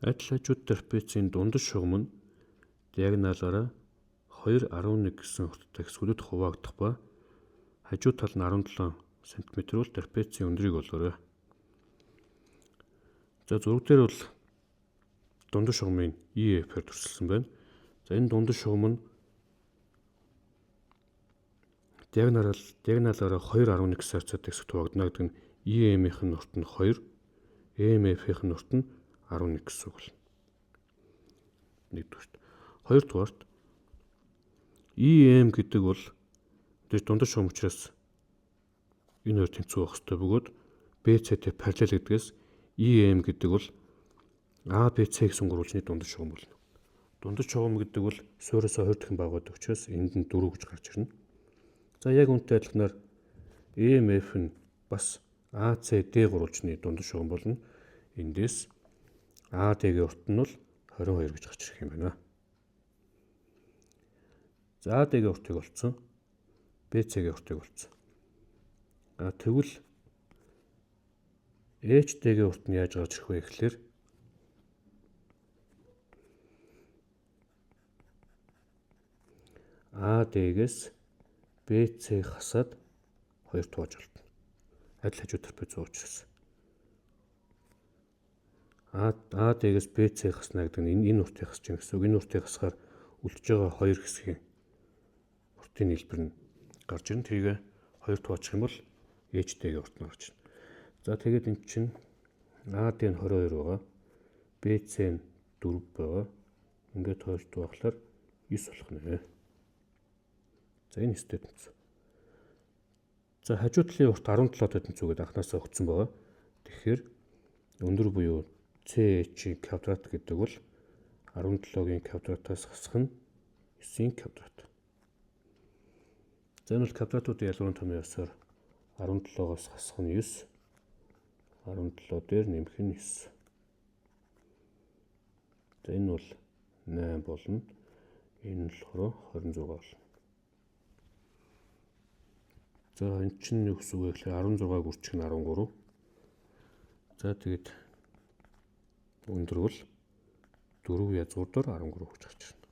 Адил хажууд трапецийн дундаж шугам нь диагоналаараа 2.11 гэсэн хүртэлтэй хэсгүүдэд хуваагдах ба хажуу тал нь 17 см бол трапецийн өндрийг олоорой. За зураг дээр бол дундаж шугамын EF-ээр төрсөлсөн байна. За энэ дундаж шугам нь диагоналаараа 2.11 см-тэй хэсэгт хуваагдана гэдэг нь EM-ийн нурт нь 2, EMF-ийн нурт нь 11 гэсэн үг болно. Нэгдүгээрт. Хоёрдугаарт EM гэдэг бол дундаж шугам учраас энэ хоёр тэнцүү байх ёстой бөгөөд BC-тэй параллел гэдгээс EM гэдэг бол ABC гэсэн гурвалжны дундаж шугам болно. Дундаж шугам гэдэг бол суурьасаа 2 дахин бага байдаг учраас энд нь 4 гэж гарч ирнэ. За яг үүнтэй адилханаар EMF нь бас ACD гурвалжны дундаж шугам болно. Эндээс AD-гийн урт нь бол 22 гэж гарч ирэх юм байна. За AD-гийн уртыг олцсон. BC-гийн уртыг олцсон. Тэгвэл HD-гийн урт нь яаж гарч ирэх вэ гэхлээр AD-гээс BC хасаад 2 тугааж олдно. Адил хажуу трапез учраас. AD-гээс BC хаснаа гэдэг нь энэ уртыг хасж байгаа гэсэн үг. Энэ уртыг хасахаар үлдэж байгаа 2 хэсгийн уртын нийлбэр нь гарч ирнэ. Тэгээ 2 тугаачих юм бол HD-гийн урт нь гарч ирнэ. За тэгээд эн чинь AD нь 22 байгаа. BC нь 4 байгаа. Ингээд 2 тугаахлаар 9 болох нэ. За энэ 9-тэй тэнцүү. За хажуу талын урт 17-тэй тэнцүүгээд анхнаасаа өгсөн байгаа. Тэгэхээр өндөр буюу CH-ийн квадрат гэдэг бол 17-гийн квадратаас хасах нь 9-ийн квадрат. За энэ бол квадратуудын ялгуурын томьёо ёсоор 17-оос хасах нь 9, 17 дээр нэмэх нь 9. За энэ бол 8 болно. Энэ болохоор 26 болно. За энэ чинь юу гэсэн үг вэ гэхээр 16 гүрчих нь 13. За тэгээд өндөр бол 4 язгуур дор 13 гэж гарч ирнэ.